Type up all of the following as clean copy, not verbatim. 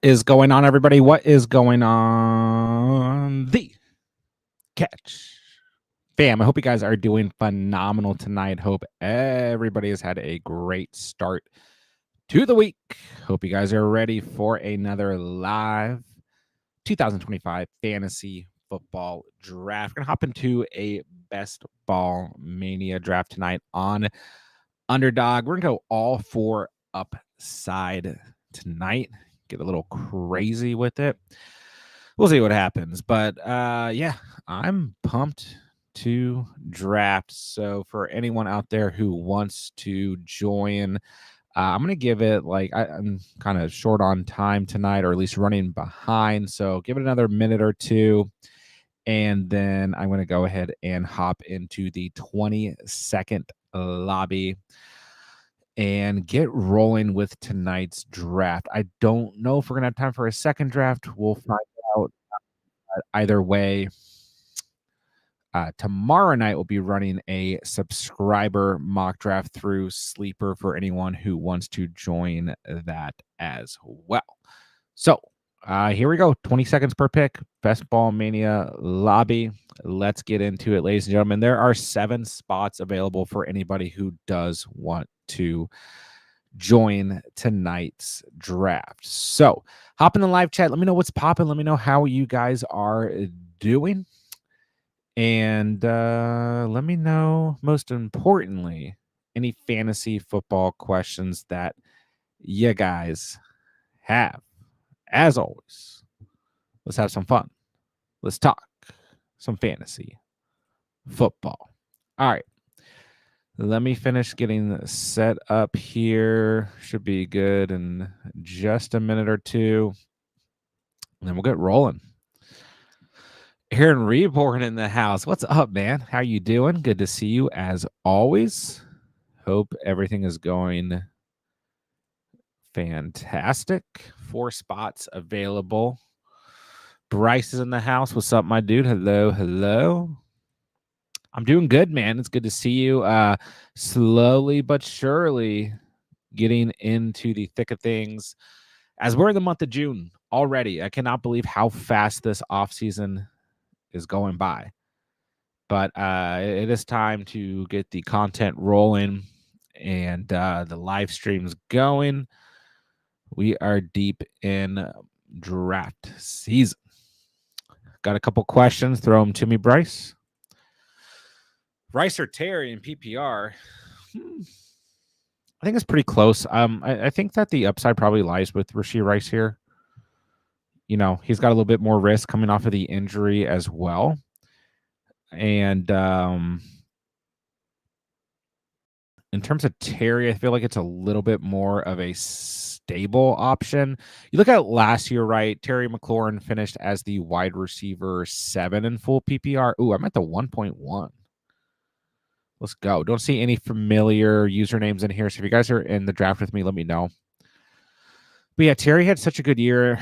Is going on, everybody? What is going on? The Catch fam. I hope you guys are doing phenomenal tonight. Hope everybody has had a great start to the week. Hope you guys are ready for another live 2025 fantasy football draft. We're gonna hop into a best ball mania draft tonight on Underdog. We're gonna go all four upside tonight. Get a little crazy with it. We'll see what happens. But yeah, I'm pumped to draft. So for anyone out there who wants to join, I'm gonna give it like I'm kind of short on time tonight, or at least running behind. So give it another minute or two. And then I'm going to go ahead and hop into the 20-second lobby and get rolling with tonight's draft. I don't know if we're going to have time for a second draft. We'll find out. Either way, tomorrow night we'll be running a subscriber mock draft through Sleeper for anyone who wants to join that as well. So here we go. 20 seconds per pick. Best Ball Mania lobby. Let's get into it, ladies and gentlemen. There are 7 spots available for anybody who does want to join tonight's draft. So hop in the live chat. Let me know what's popping. Let me know how you guys are doing. And let me know, most importantly, any fantasy football questions that you guys have. As always, let's have some fun. Let's talk some fantasy football. All right. Let me finish getting set up here. Should be good in just a minute or two. And then we'll get rolling. Aaron Reborn in the house. What's up, man? How you doing? Good to see you as always. Hope everything is going fantastic. 4 spots available. Bryce is in the house. What's up, my dude? Hello, hello. I'm doing good, man. It's good to see you. Slowly but surely getting into the thick of things as we're in the month of June already. I cannot believe how fast this offseason is going by. But it is time to get the content rolling and the live streams going. We are deep in draft season. Got a couple questions. Throw them to me, Bryce. Rice or Terry in PPR? I think it's pretty close. I think that the upside probably lies with Rashee Rice here. You know, he's got a little bit more risk coming off of the injury as well. And in terms of Terry, I feel like it's a little bit more of a stable option. You look at last year, right? Terry McLaurin finished as the wide receiver 7 in full PPR. Ooh, I'm at the 1.1. Let's go. Don't see any familiar usernames in here. So if you guys are in the draft with me, let me know. But yeah, Terry had such a good year.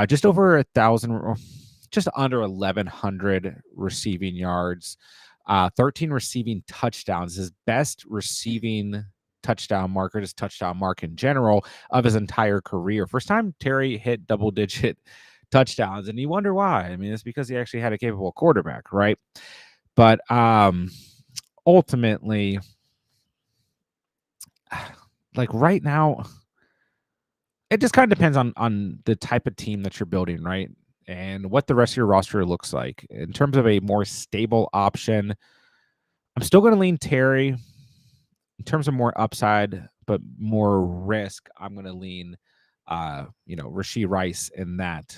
Just over 1,000, just under 1,100 receiving yards, 13 receiving touchdowns. His best receiving touchdown mark, or just touchdown mark in general, of his entire career. First time Terry hit double-digit touchdowns, and you wonder why. I mean, it's because he actually had a capable quarterback, right? But ultimately, like right now, it just kind of depends on the type of team that you're building, right? And what the rest of your roster looks like. In terms of a more stable option, I'm still going to lean Terry. In terms of more upside, but more risk, I'm going to lean, Rashee Rice in that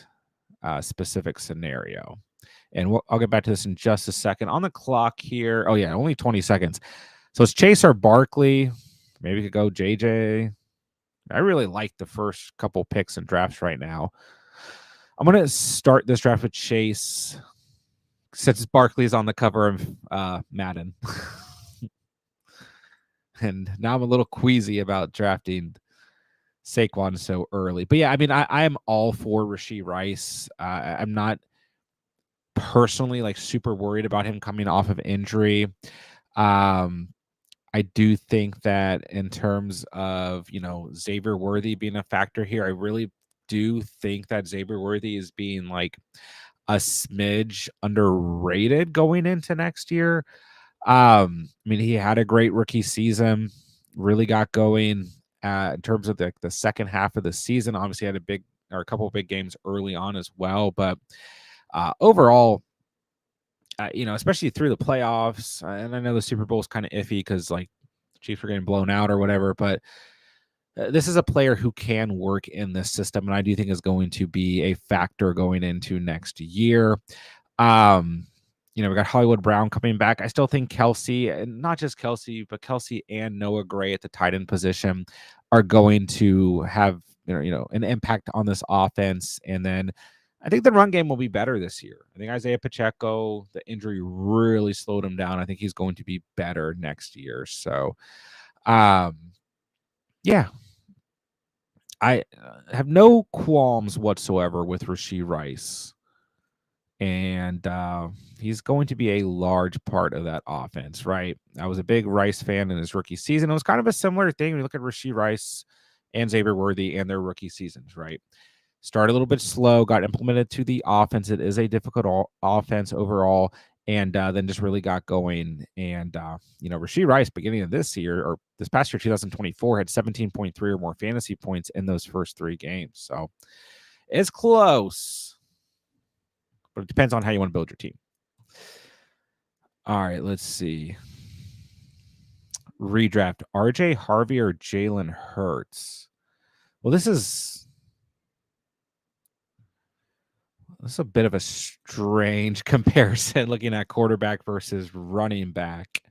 specific scenario. And I'll get back to this in just a second. On the clock here, oh yeah, only 20 seconds. So it's Chase or Barkley. Maybe we could go JJ. I really like the first couple picks and drafts right now. I'm going to start this draft with Chase since Barkley's on the cover of Madden. And now I'm a little queasy about drafting Saquon so early. But yeah, I mean, I am all for Rashee Rice. I'm not personally like super worried about him coming off of injury. I do think that in terms of, Xavier Worthy being a factor here, I really do think that Xavier Worthy is being like a smidge underrated going into next year. I mean, he had a great rookie season, really got going in terms of the second half of the season. Obviously, had a couple of big games early on as well, but overall, especially through the playoffs, and I know the Super Bowl is kind of iffy because like the Chiefs were getting blown out or whatever, but this is a player who can work in this system, and I do think is going to be a factor going into next year. We got Hollywood Brown coming back. I still think Kelsey, and not just Kelsey, but Kelsey and Noah Gray at the tight end position are going to have an impact on this offense. And then I think the run game will be better this year. I think Isaiah Pacheco, the injury really slowed him down. I think he's going to be better next year. So, yeah, I have no qualms whatsoever with Rashee Rice. And he's going to be a large part of that offense, right? I was a big Rice fan in his rookie season. It was kind of a similar thing when you look at Rashee Rice and Xavier Worthy and their rookie seasons, right? Started a little bit slow, got implemented to the offense. It is a difficult offense overall, and then just really got going. And, Rashee Rice, beginning of this year, or this past year, 2024, had 17.3 or more fantasy points in those first 3 games. So it's close. But it depends on how you want to build your team. All right, let's see. Redraft RJ Harvey or Jalen Hurts. Well, this is a bit of a strange comparison looking at quarterback versus running back.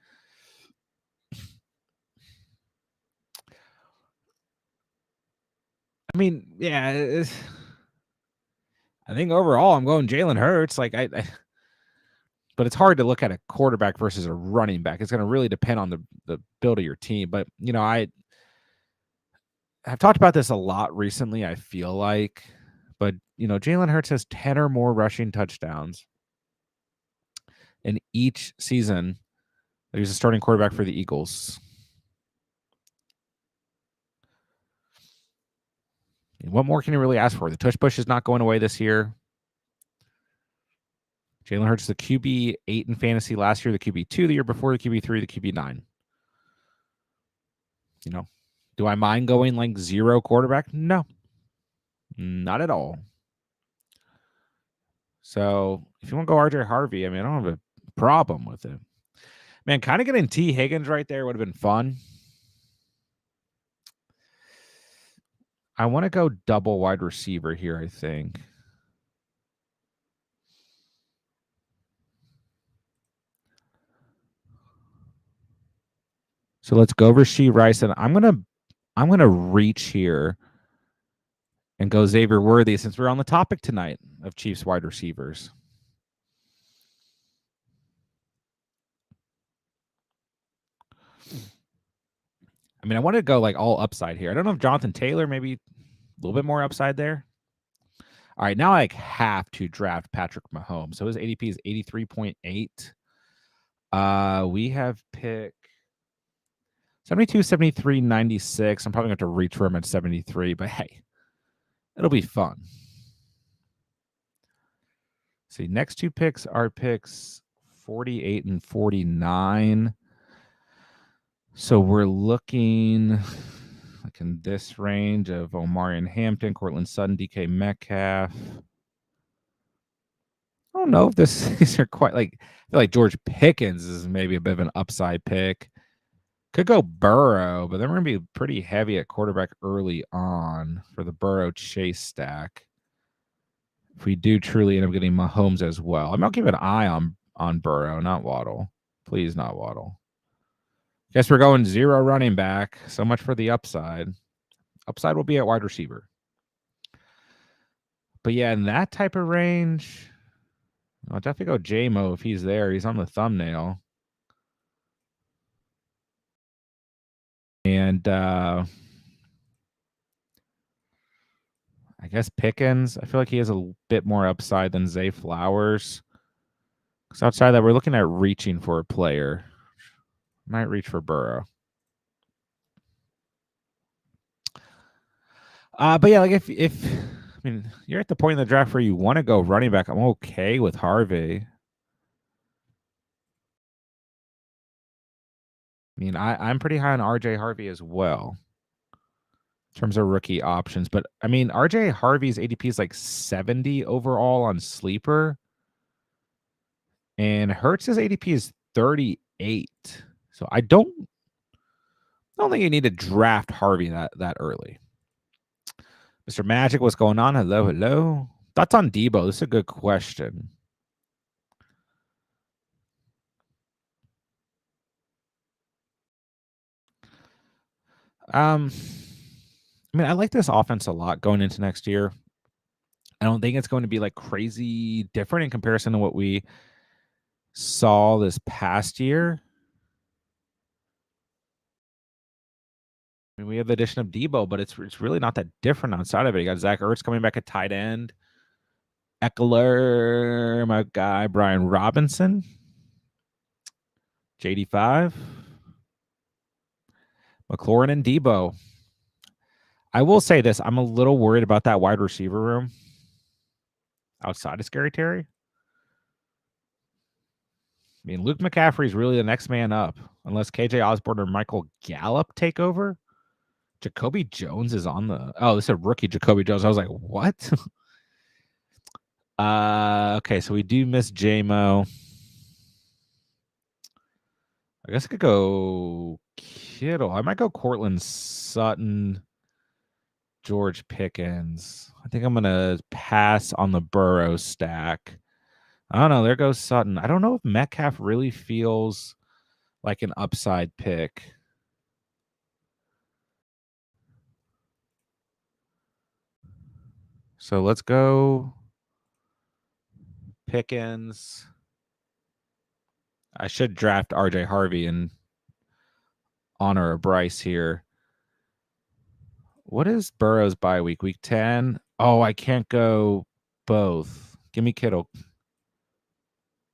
I mean, yeah, I think overall I'm going Jalen Hurts. Like but it's hard to look at a quarterback versus a running back. It's going to really depend on the build of your team. But, I have talked about this a lot recently, I feel like. But, Jalen Hurts has 10 or more rushing touchdowns in each season that he's a starting quarterback for the Eagles. What more can you really ask for? The tush push is not going away this year. Jalen Hurts, the QB 8 in fantasy last year, the QB 2 the year before, the QB 3, the QB 9. Do I mind going like 0 quarterback? No, not at all. So if you want to go RJ Harvey, I mean, I don't have a problem with it. Man, kind of getting T. Higgins right there would have been fun. I want to go double wide receiver here, I think. So let's go Rashee Rice, and I'm gonna reach here and go Xavier Worthy since we're on the topic tonight of Chiefs wide receivers. I mean, I want to go like all upside here. I don't know if Jonathan Taylor maybe a little bit more upside there. All right, now I have to draft Patrick Mahomes. So his ADP is 83.8. We have pick 72, 73, 96. I'm probably going to have to reach for him at 73, but hey, it'll be fun. See, next 2 picks are picks 48 and 49. So we're looking like in this range of Omarion Hampton, Cortland Sutton, DK Metcalf. I don't know if these are quite like, I feel like George Pickens is maybe a bit of an upside pick. Could go Burrow, but then we're going to be pretty heavy at quarterback early on for the Burrow Chase stack. If we do truly end up getting Mahomes as well. I mean, I'll keep an eye on Burrow, not Waddle. Please, not Waddle. Guess we're going 0 running back. So much for the upside. Upside will be at wide receiver. But yeah, in that type of range, I'll definitely go J-Mo if he's there. He's on the thumbnail. And I guess Pickens, I feel like he has a bit more upside than Zay Flowers. Because outside of that, we're looking at reaching for a player. Might reach for Burrow. But yeah, like if I mean, you're at the point in the draft where you want to go running back. I'm okay with Harvey. I mean, I'm pretty high on RJ Harvey as well in terms of rookie options. But I mean, RJ Harvey's ADP is like 70 overall on Sleeper, and Hertz's ADP is 38. So I don't think you need to draft Harvey that early. Mr. Magic, what's going on? Hello, hello. Thoughts on Debo? This is a good question. I mean, I like this offense a lot going into next year. I don't think it's going to be like crazy different in comparison to what we saw this past year. I mean, we have the addition of Debo, but it's really not that different outside of it. You got Zach Ertz coming back at tight end. Eckler, my guy, Brian Robinson, JD5, McLaurin, and Debo. I will say this. I'm a little worried about that wide receiver room outside of Scary Terry. I mean, Luke McCaffrey is really the next man up, unless KJ Osborne or Michael Gallup take over. Jacoby Jones is on the. Oh, this is a rookie Jacoby Jones. I was like, what? Okay, so we do miss JMO. I guess I could go Kittle. I might go Cortland Sutton, George Pickens. I think I'm gonna pass on the Burrow stack. I don't know. There goes Sutton. I don't know if Metcalf really feels like an upside pick. So let's go Pickens. I should draft RJ Harvey and honor a Bryce here. What is Burrow's bye week? Week 10? Oh, I can't go both. Give me Kittle.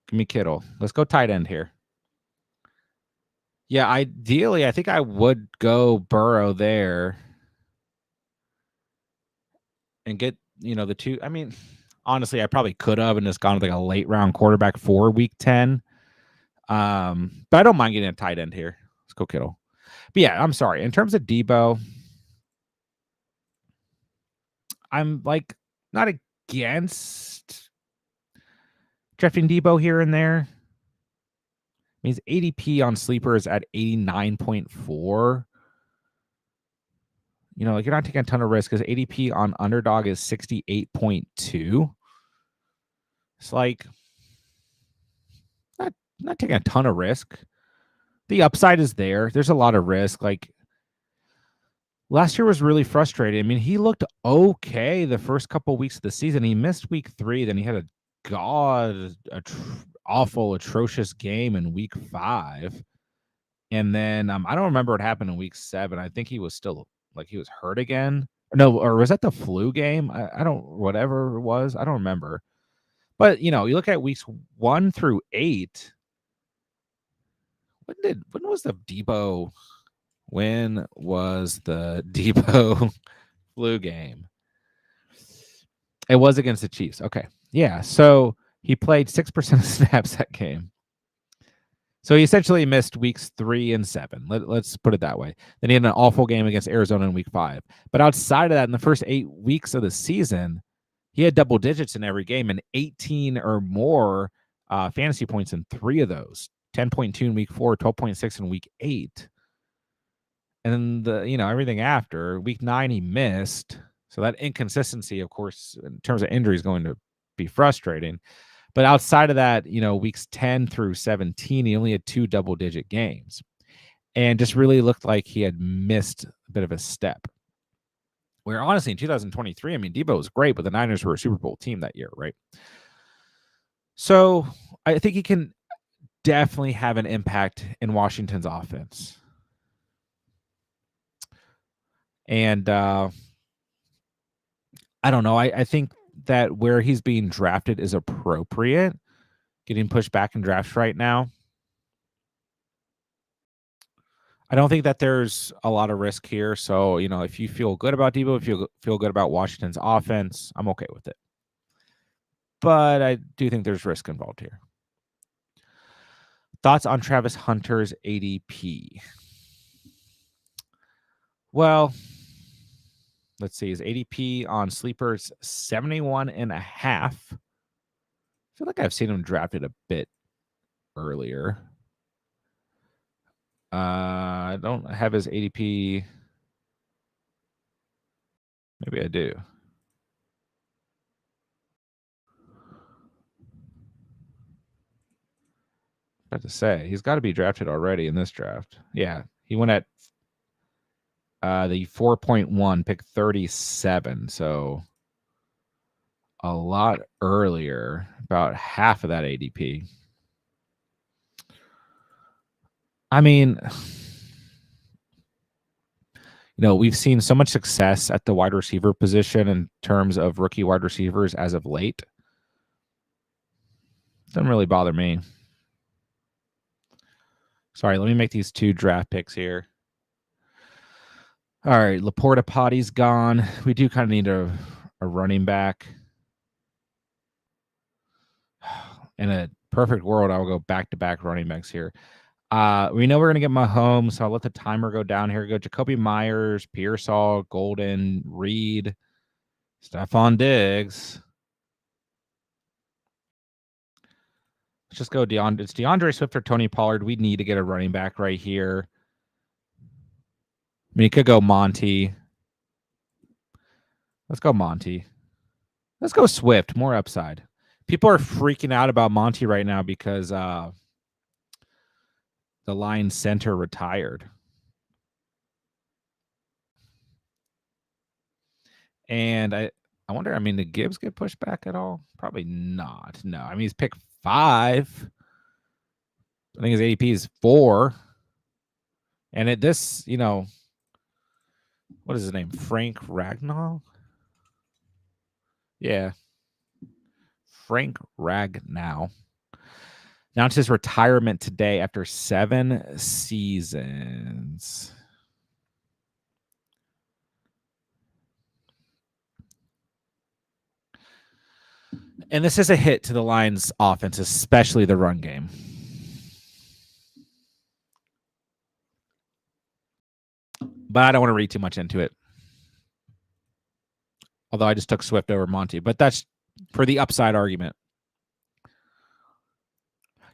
Give me Kittle. Let's go tight end here. Yeah, ideally, I think I would go Burrow there and get, the two. I mean, honestly, I probably could have and just gone with like a late round quarterback for week 10. But I don't mind getting a tight end here. Let's go Kittle. But yeah, I'm sorry. In terms of Debo, I'm like not against drafting Debo here and there. Means ADP on Sleeper is at 89.4. Like you're not taking a ton of risk because ADP on Underdog is 68.2. It's like not taking a ton of risk. The upside is there. There's a lot of risk. Like last year was really frustrating. I mean, he looked okay the first couple weeks of the season. He missed week 3. Then he had awful, atrocious game in week 5. And then I don't remember what happened in week 7. I think he was still like he was hurt again. No, or was that the flu game? I don't, whatever it was. I don't remember. But, you look at weeks 1 through 8. When was the Debo? When was the Debo flu game? It was against the Chiefs. Okay. Yeah. So he played 6% of snaps that game. So he essentially missed weeks 3 and 7. Let's put it that way. Then he had an awful game against Arizona in week 5. But outside of that, in the first 8 weeks of the season, he had double digits in every game and 18 or more fantasy points in 3 of those. 10.2 in week 4, 12.6 in week 8. And then everything after week 9, he missed. So that inconsistency, of course, in terms of injury is going to be frustrating. But outside of that, weeks 10 through 17, he only had 2 double-digit games and just really looked like he had missed a bit of a step. Where honestly, in 2023, I mean, Debo was great, but the Niners were a Super Bowl team that year, right? So I think he can definitely have an impact in Washington's offense. And I don't know. I think that where he's being drafted is appropriate. Getting pushed back in drafts right now. I don't think that there's a lot of risk here. So, if you feel good about Debo, if you feel good about Washington's offense, I'm okay with it. But I do think there's risk involved here. Thoughts on Travis Hunter's ADP? Well, let's see. His ADP on Sleeper's 71.5. I feel like I've seen him drafted a bit earlier. I don't have his ADP. Maybe I do. About to say, he's got to be drafted already in this draft. Yeah, he went at the 4.1, pick 37. So a lot earlier, about half of that ADP. I mean, we've seen so much success at the wide receiver position in terms of rookie wide receivers as of late. Doesn't really bother me. Sorry, let me make these 2 draft picks here. All right, Laporta Potty's gone. We do kind of need a running back. In a perfect world, I will go back-to-back running backs here. We know we're going to get Mahomes, so I'll let the timer go down here. Go Jacoby Myers, Pearsall, Golden, Reed, Stephon Diggs. Let's just go it's DeAndre Swift or Tony Pollard. We need to get a running back right here. I mean, you could go Monty. Let's go Monty. Let's go Swift. More upside. People are freaking out about Monty right now because the Lions center retired. And I wonder, did Gibbs get pushed back at all? Probably not. No. I mean, he's picked 5. I think his ADP is 4. And what is his name? Frank Ragnall? Yeah. Frank Ragnow announced his retirement today after 7 seasons. And this is a hit to the Lions' offense, especially the run game. But I don't want to read too much into it. Although I just took Swift over Monty. But that's for the upside argument.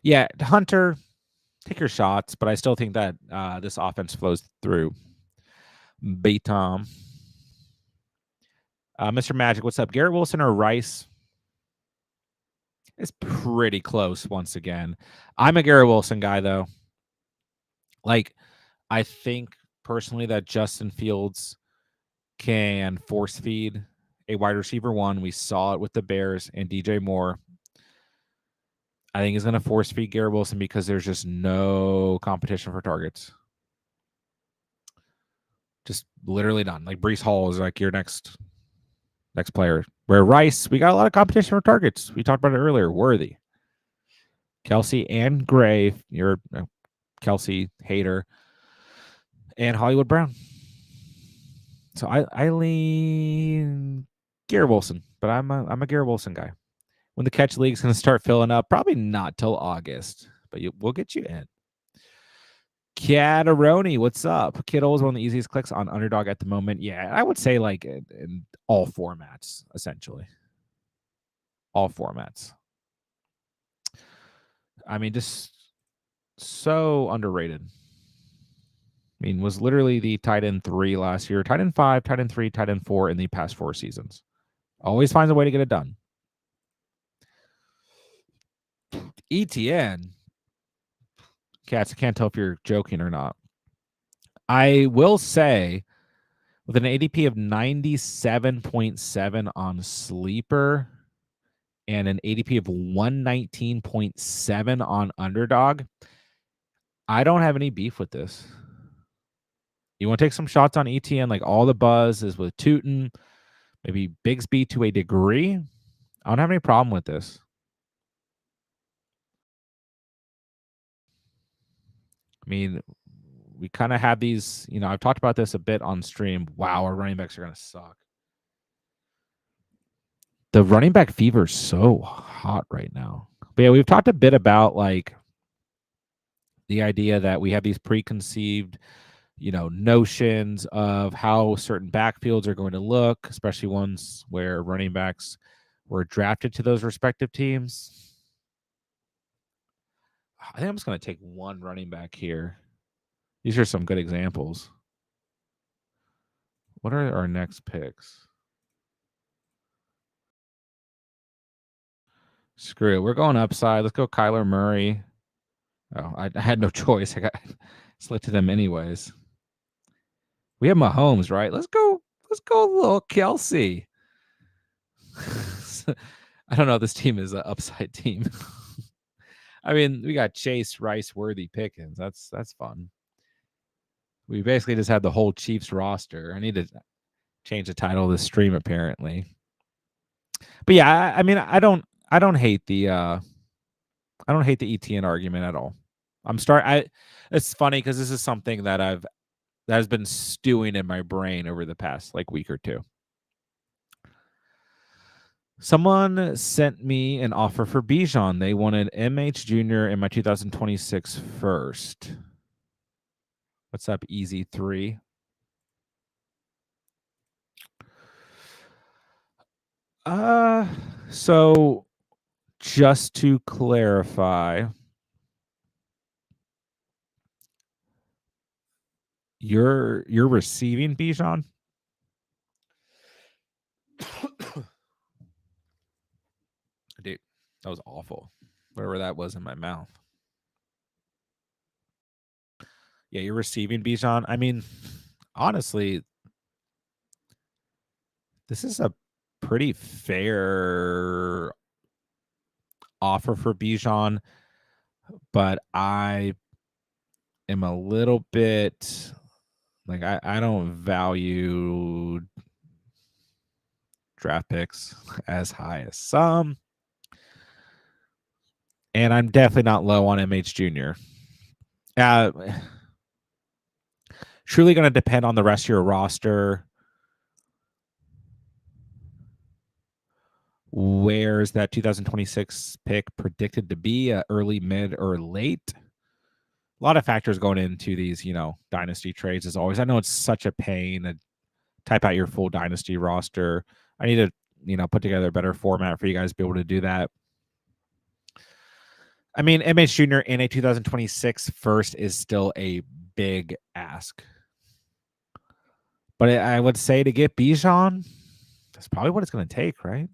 Yeah, Hunter, take your shots, but I still think that this offense flows through. Tom. Mr. Magic, what's up? Garrett Wilson or Rice? It's pretty close once again. I'm a Garrett Wilson guy, though. I think personally that Justin Fields can force feed a wide receiver 1. We saw it with the Bears and DJ Moore. I think he's going to force feed Garrett Wilson because there's just no competition for targets. Just literally none. Like Breece Hall is like your next player. Where Rice, we got a lot of competition for targets. We talked about it earlier. Worthy, Kelsey and Gray. You're a Kelsey hater, and Hollywood Brown. So I lean Garrett Wilson, but I'm a Garrett Wilson guy. When the catch league's going to start filling up, probably not till August, but we'll get you in. Cataroni, what's up? Kittle is one of the easiest clicks on Underdog at the moment. Yeah, I would say like in all formats, essentially. All formats. I mean, just so underrated. I mean, was literally the tight end 3 last year, tight end 5, tight end 3, tight end 4 in the past 4 seasons. Always finds a way to get it done. ETN. Cats, I can't tell if you're joking or not. I will say, with an ADP of 97.7 on Sleeper and an ADP of 119.7 on Underdog, I don't have any beef with this. You want to take some shots on ETN, like all the buzz is with Tootin, maybe Bigsby to a degree. I don't have any problem with this. I mean, we kind of have these, I've talked about this a bit on stream. Wow, our running backs are going to suck. The running back fever is so hot right now. But yeah, we've talked a bit about like the idea that we have these preconceived, notions of how certain backfields are going to look, especially ones where running backs were drafted to those respective teams. I think I'm just going to take one running back here. These are some good examples. What are our next picks? Screw it. We're going upside. Let's go Kyler Murray. Oh, I had no choice. I got selected him anyways. We have Mahomes, right? Let's go little Kelsey. I don't know. This team is an upside team. I mean, we got Chase, Rice, Worthy, Pickens. That's fun. We basically just had the whole Chiefs roster. I need to change the title of this stream apparently. But yeah, I mean, I don't hate the ETN argument at all. It's funny because this is something that has been stewing in my brain over the past like week or two. Someone sent me an offer for Bijan. They wanted MH Jr. in my 2026 first. What's up, Easy 3? So just to clarify, you're receiving Bijan? Dude, that was awful. Whatever that was in my mouth. Yeah, you're receiving Bijan. I mean, honestly, this is a pretty fair offer for Bijan, but I am a little bit like I don't value draft picks as high as some. And I'm definitely not low on MH Jr. Truly going to depend on the rest of your roster. Where's that 2026 pick predicted to be? Early, mid, or late? A lot of factors going into these, dynasty trades as always. I know it's such a pain to type out your full dynasty roster. I need to, put together a better format for you guys to be able to do that. I mean, MH Jr. in a 2026 first is still a big ask. But I would say to get Bijan, that's probably what it's going to take, right?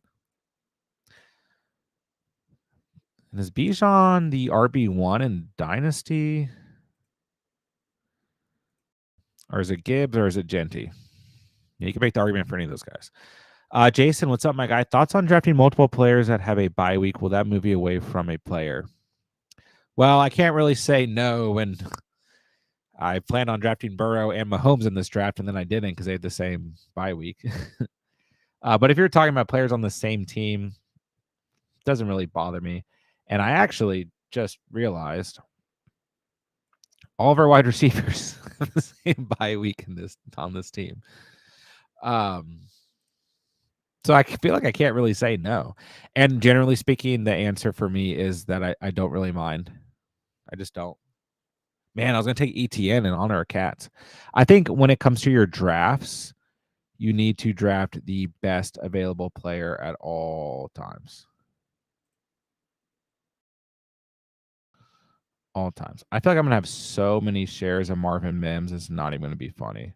And is Bijan the RB1 in Dynasty? Or is it Gibbs or is it Genty? Yeah, you can make the argument for any of those guys. Jason, what's up, my guy? Thoughts on drafting multiple players that have a bye week? Will that move you away from a player? Well, I can't really say no when I planned on drafting Burrow and Mahomes in this draft, and then I didn't because they had the same bye week. But if you're talking about players on the same team, it doesn't really bother me. And I actually just realized all of our wide receivers have the same bye week on this team. So I feel like I can't really say no. And generally speaking, the answer for me is that I don't really mind. I just don't. Man, I was going to take ETN and honor our cats. I think when it comes to your drafts, you need to draft the best available player at all times. All times. I feel like I'm going to have so many shares of Marvin Mims. It's not even going to be funny.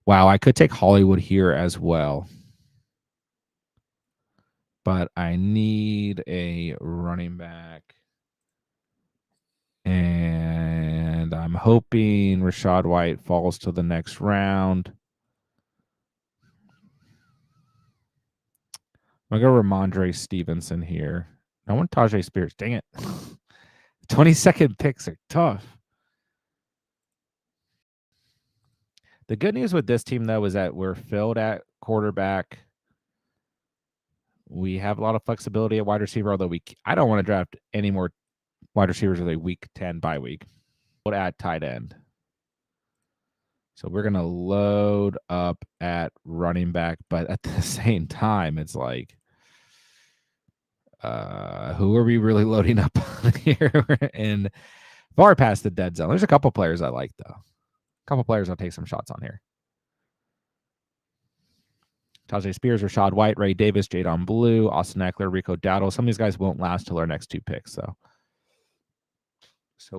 Wow, I could take Hollywood here as well. But I need a running back. And I'm hoping Rachaad White falls to the next round. I'm going to go Ramondre Stevenson here. I want Tajay Spears. Dang it. 22nd picks are tough. The good news with this team, though, is that we're filled at quarterback. We have a lot of flexibility at wide receiver, although I don't want to draft any more wide receivers with a week 10 bye week. At tight end. So we're going to load up at running back, but at the same time, it's like, who are we really loading up on here? And far past the dead zone. There's a couple players I like, though. A couple players I'll take some shots on here. Tajay Spears, Rashad White, Ray Davis, Jadon Blue, Austin Eckler, Rico Dowdle. Some of these guys won't last till our next 2 picks. So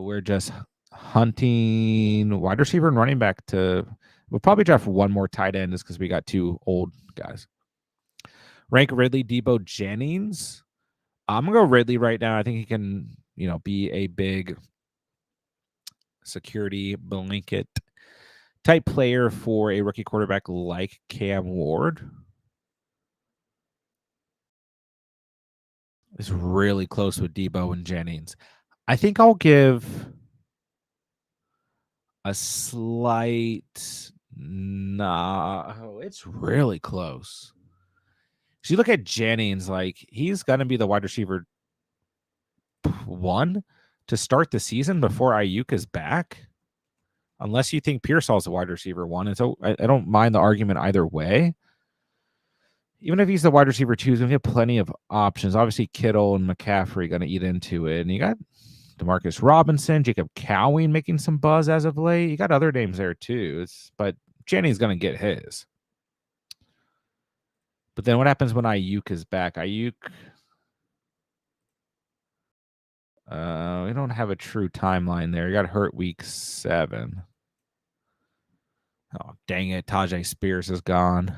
we're just hunting wide receiver and running back we'll probably draft one more tight end just because we got 2 old guys. Rank Ridley, Debo Jennings. I'm going to go Ridley right now. I think he can, be a big security blanket type player for a rookie quarterback like Cam Ward. It's really close with Debo and Jennings. I think I'll give a slight it's really close. So you look at Jennings, like he's going to be the wide receiver 1 to start the season before Ayuk is back. Unless you think Pearsall's a wide receiver 1. And so I don't mind the argument either way. Even if he's the wide receiver 2, he's going to get plenty of options. Obviously, Kittle and McCaffrey going to eat into it. And you got Demarcus Robinson, Jacob Cowing making some buzz as of late. You got other names there too. But Jennings going to get his. But then what happens when Ayuk is back? Ayuk, we don't have a true timeline there. He got hurt week 7. Oh, dang it. Tajay Spears is gone.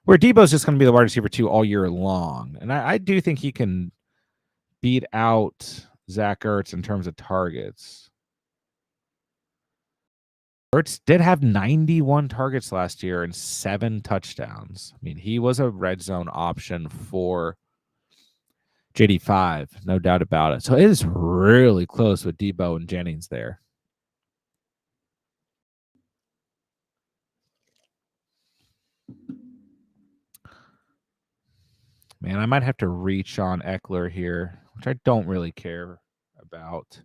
Where Debo's just going to be the wide receiver 2 all year long. And I do think he can beat out Zach Ertz in terms of targets. Ertz did have 91 targets last year and 7 touchdowns. I mean, he was a red zone option for JD5, no doubt about it. So it is really close with Debo and Jennings there. Man, I might have to reach on Eckler here, which I don't really care about.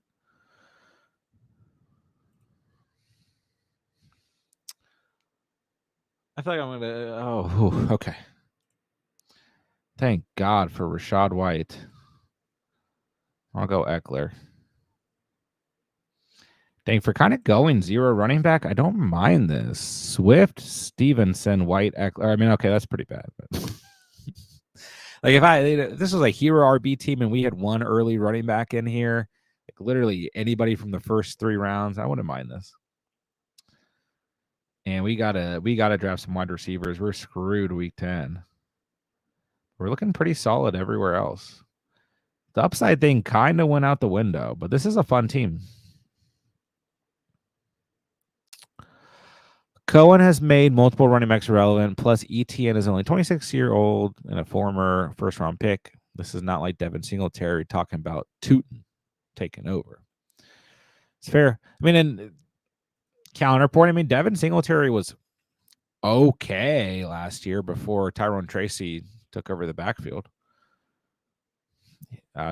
I feel like I'm going to... Oh, okay. Thank God for Rashad White. I'll go Eckler. Dang, for kind of going 0 running back, I don't mind this. Swift, Stevenson, White, Eckler. I mean, okay, that's pretty bad. But like if this was a hero RB team and we had 1 early running back in here, like literally anybody from the first 3 rounds, I wouldn't mind this. And we gotta draft some wide receivers. We're screwed week 10. We're looking pretty solid everywhere else. The upside thing kind of went out the window, but this is a fun team. Cohen has made multiple running backs relevant, plus ETN is only 26-year-old and a former first-round pick. This is not like Devin Singletary talking about Tootin taking over. It's fair. I mean, and counterpoint, I mean, Devin Singletary was okay last year before Tyrone Tracy took over the backfield.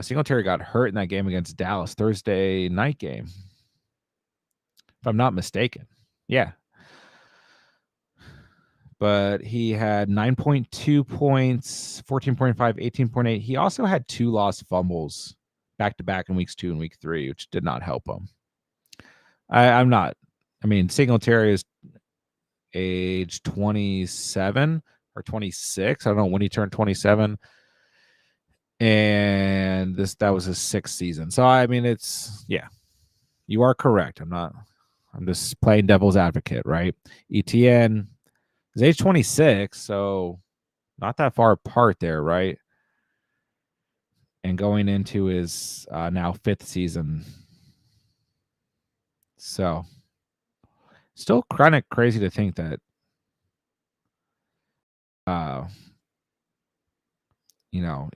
Singletary got hurt in that game against Dallas, Thursday night game, if I'm not mistaken. Yeah. But he had 9.2 points, 14.5, 18.8. He also had 2 lost fumbles back-to-back in weeks 2 and week 3, which did not help him. Singletary is age 27 or 26. I don't know when he turned 27. And that was his 6th season. So, I mean, you are correct. I'm just playing devil's advocate, right? ETN is age 26, so not that far apart there, right? And going into his now 5th season. So, still kind of crazy to think that,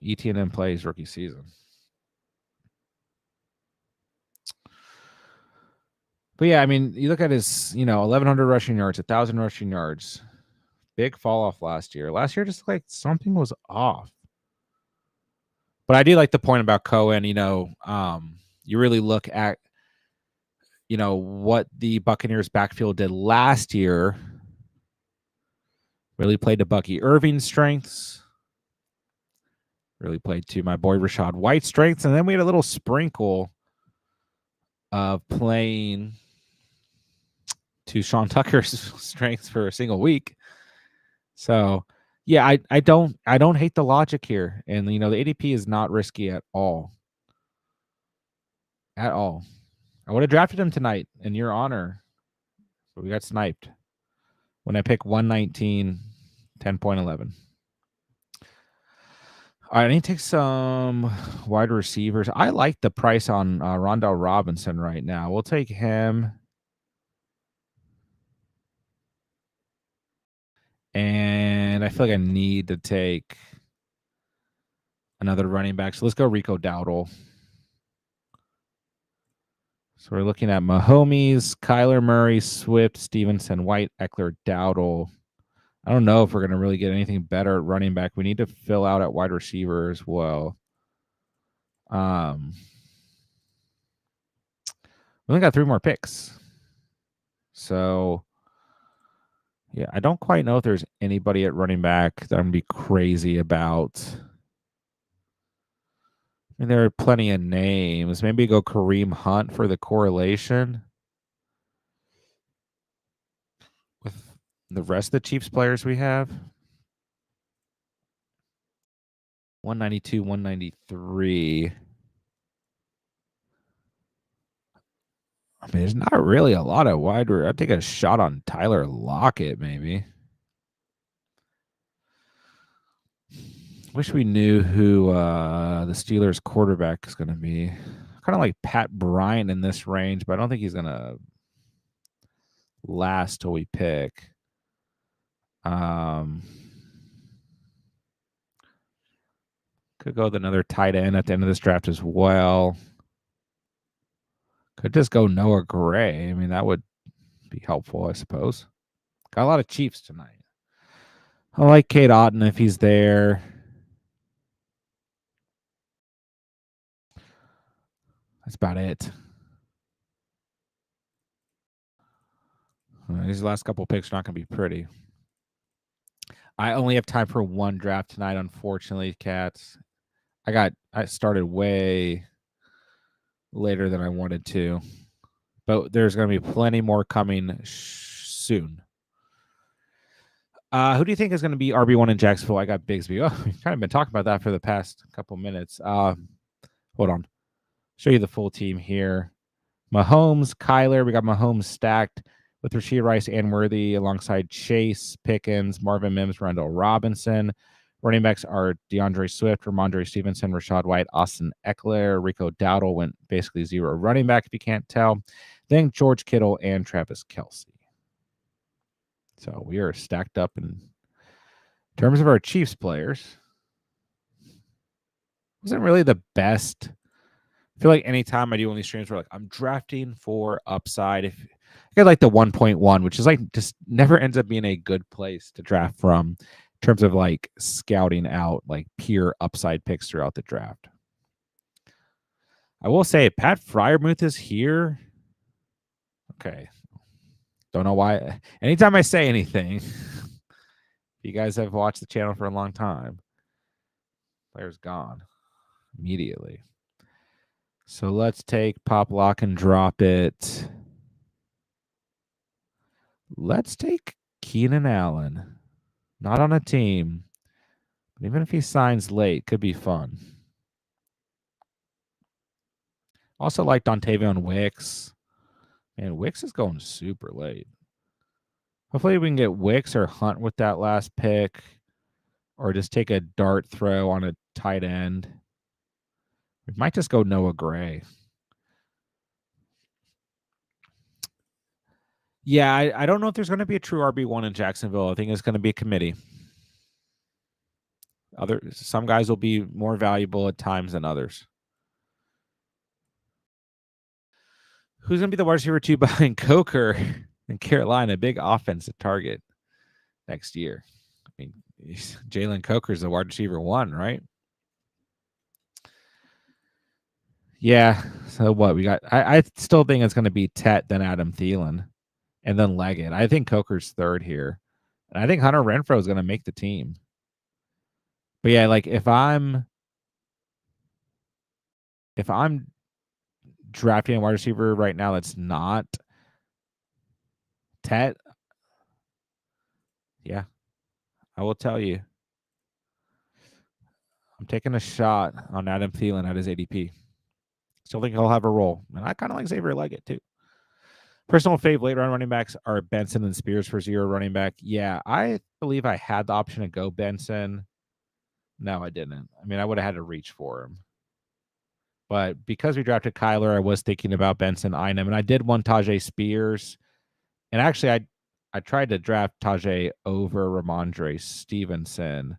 ETN plays rookie season. But yeah, I mean, you look at his, 1,100 rushing yards, 1,000 rushing yards. Big fall off last year. Last year just like something was off. But I do like the point about Cohen, you really look at what the Buccaneers backfield did last year. Really played to Bucky Irving's strengths. Really played to my boy Rachaad White's strengths. And then we had a little sprinkle of playing to Sean Tucker's strengths for a single week. So yeah, I don't hate the logic here. And the ADP is not risky at all. At all. I would have drafted him tonight in your honor, but we got sniped when I picked 119, 10.11. All right, I need to take some wide receivers. I like the price on Rondell Robinson right now. We'll take him. And I feel like I need to take another running back. So let's go Rico Dowdle. So we're looking at Mahomes, Kyler Murray, Swift, Stevenson, White, Eckler, Dowdle. I don't know if we're going to really get anything better at running back. We need to fill out at wide receiver as well. We only got 3 more picks. So, yeah, I don't quite know if there's anybody at running back that I'm going to be crazy about. I mean, there are plenty of names. Maybe go Kareem Hunt for the correlation with the rest of the Chiefs players we have. 192, 193. I mean, there's not really a lot of wide. I'd take a shot on Tyler Lockett, maybe. Wish we knew who the Steelers quarterback is going to be. Kind of like Pat Bryant in this range, but I don't think he's going to last till we pick. Could go with another tight end at the end of this draft as well. Could just go Noah Gray. I mean, that would be helpful, I suppose. Got a lot of Chiefs tonight. I like Cade Otton if he's there. That's about it. These last couple picks are not going to be pretty. I only have time for one draft tonight, unfortunately, Cats. I started way later than I wanted to, but there's going to be plenty more coming soon. Who do you think is going to be RB1 in Jacksonville? I got Bigsby. Oh, we've kind of been talking about that for the past couple minutes. Hold on. Show you the full team here. Mahomes, Kyler. We got Mahomes stacked with Rashee Rice and Worthy alongside Chase, Pickens, Marvin Mims, Rondell Robinson. Running backs are DeAndre Swift, Ramondre Stevenson, Rachaad White, Austin Eckler. Rico Dowdle went basically 0 running back, if you can't tell. Then George Kittle and Travis Kelce. So we are stacked up in terms of our Chiefs players. Wasn't really the best. I feel like anytime I do one of these streams where I'm drafting for upside, if I get like the 1.1, which is just never ends up being a good place to draft from in terms of scouting out pure upside picks throughout the draft. I will say Pat Freiermuth is here. Okay. Don't know why. Anytime I say anything, you guys have watched the channel for a long time. Player's gone immediately. So let's take Pop Lock and drop it. Let's take Keenan Allen. Not on a team. But even if he signs late, could be fun. Also like Dontavion Wicks. Man, Wicks is going super late. Hopefully we can get Wicks or Hunt with that last pick. Or just take a dart throw on a tight end. We might just go Noah Gray. Yeah, I don't know if there's going to be a true RB1 in Jacksonville. I think it's going to be a committee. Some guys will be more valuable at times than others. Who's going to be the wide receiver 2 behind Coker in Carolina? Big offensive target next year. I mean, Jalen Coker's the wide receiver 1, right? Yeah, So what we got? I still think it's going to be Tet, then Adam Thielen, and then Leggett. I think Coker's third here, and I think Hunter Renfrow is going to make the team. But yeah, like if I'm drafting a wide receiver right now that's not Tet, yeah, I will tell you, I'm taking a shot on Adam Thielen at his ADP. Still think he'll have a role, and I kind of like Xavier Leggett too. Personal fave late round running backs are Benson and Spears for 0 running back. Yeah, I believe I had the option to go Benson. No, I didn't. I mean, I would have had to reach for him. But because we drafted Kyler, I was thinking about Benson Einem, and I did want Tajay Spears. And actually, I tried to draft Tajay over Ramondre Stevenson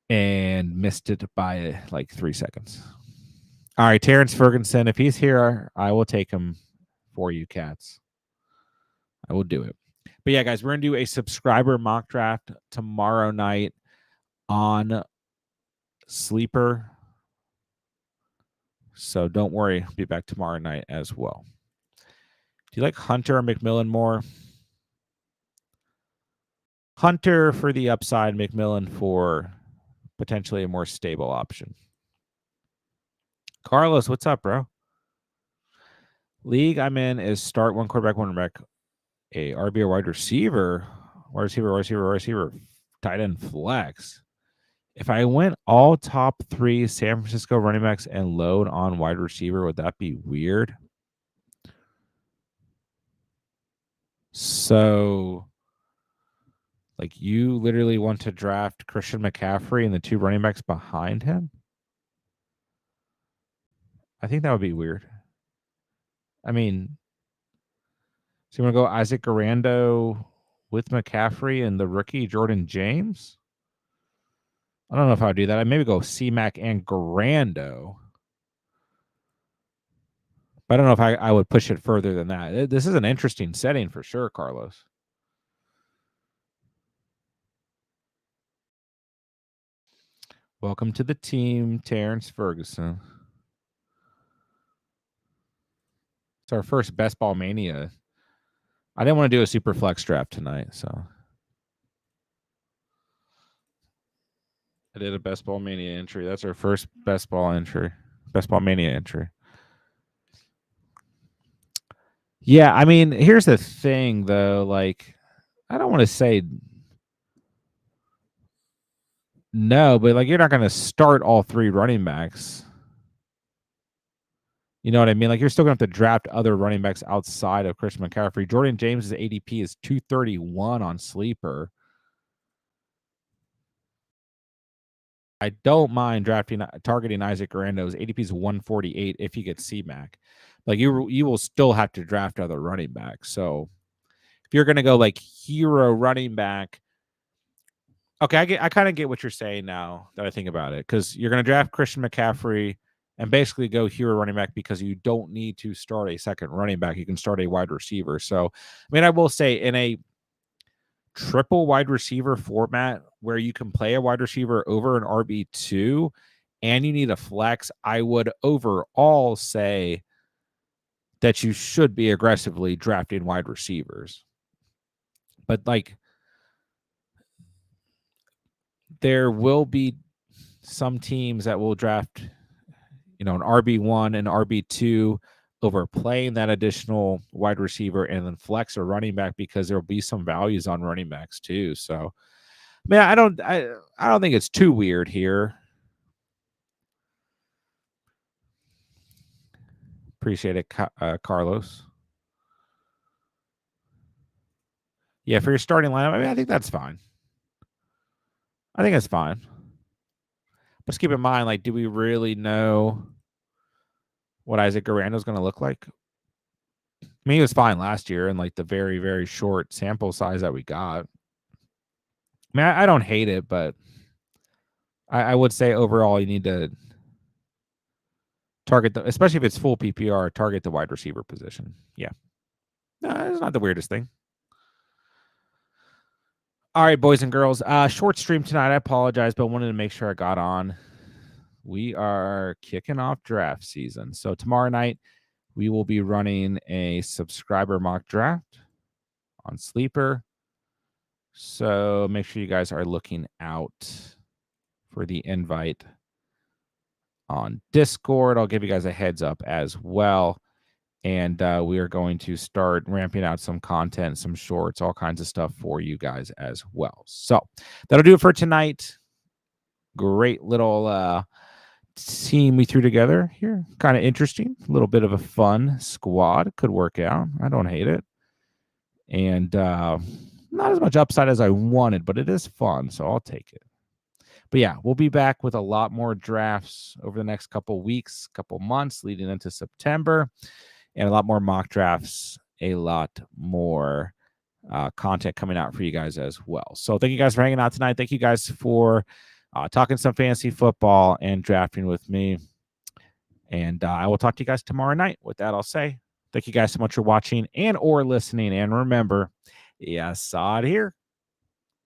and missed it by like 3 seconds. All right, Terrence Ferguson. If he's here, I will take him for you, cats. I will do it. But yeah, guys, we're going to do a subscriber mock draft tomorrow night on Sleeper. So don't worry. I'll be back tomorrow night as well. Do you like Hunter or McMillan more? Hunter for the upside, McMillan for potentially a more stable option. Carlos, what's up, bro? League I'm in is start one quarterback, one running back, a RB or wide receiver, tight end flex. If I went all top 3 San Francisco running backs and load on wide receiver, would that be weird? So, like, you literally want to draft Christian McCaffrey and the 2 running backs behind him? I think that would be weird. I mean, so you want to go Isaac Garando with McCaffrey and the rookie Jordan James? I don't know if I would do that. I'd maybe go C-Mac and Garando. But I don't know if I would push it further than that. This is an interesting setting for sure, Carlos. Welcome to the team, Terrence Ferguson. It's our first Best Ball Mania. I didn't want to do a super flex draft tonight, so I did a Best Ball Mania entry. That's our first Best Ball Mania entry. Yeah, I mean, here's the thing, though. Like, I don't want to say no, but like, you're not going to start all 3 running backs. You know what I mean? Like, you're still going to have to draft other running backs outside of Christian McCaffrey. Jordan James' ADP is 231 on Sleeper. I don't mind targeting Isaac Garando's ADP is 148 if you get C-Mac. Like, you will still have to draft other running backs. So if you're going to go like hero running back, okay, I kind of get what you're saying now that I think about it, because you're going to draft Christian McCaffrey and basically go hero running back because you don't need to start a second running back. You can start a wide receiver. So, I mean, I will say in a triple wide receiver format where you can play a wide receiver over an RB2 and you need a flex, I would overall say that you should be aggressively drafting wide receivers. But like, there will be some teams that will draft, you know, an RB1 and RB2 over playing that additional wide receiver and then flex or running back, because there'll be some values on running backs too. So, I mean, I don't think it's too weird here. Appreciate it, Carlos. Yeah, for your starting lineup, I mean, I think that's fine. I think it's fine. But just keep in mind, like, do we really know what Isaac Garando is going to look like? I mean, he was fine last year in like the very, very short sample size that we got. I mean, I don't hate it, but I would say overall you need to target especially if it's full PPR, target the wide receiver position. Yeah. No, it's not the weirdest thing. All right, boys and girls. Short stream tonight. I apologize, but wanted to make sure I got on. we are kicking off draft season. So tomorrow night, we will be running a subscriber mock draft on Sleeper. So make sure you guys are looking out for the invite on Discord. I'll give you guys a heads up as well. And we are going to start ramping out some content, some shorts, all kinds of stuff for you guys as well. So that'll do it for tonight. Great little team we threw together here. Kind of interesting. A little bit of a fun squad. Could work out. I don't hate it. And not as much upside as I wanted, but it is fun, so I'll take it. But yeah, we'll be back with a lot more drafts over the next couple weeks, couple months leading into September, and a lot more mock drafts, a lot more content coming out for you guys as well. So thank you guys for hanging out tonight. Thank you guys for talking some fantasy football and drafting with me. And I will talk to you guys tomorrow night. With that, I'll say thank you guys so much for watching and or listening. And remember, you saw it here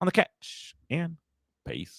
on the catch. And peace.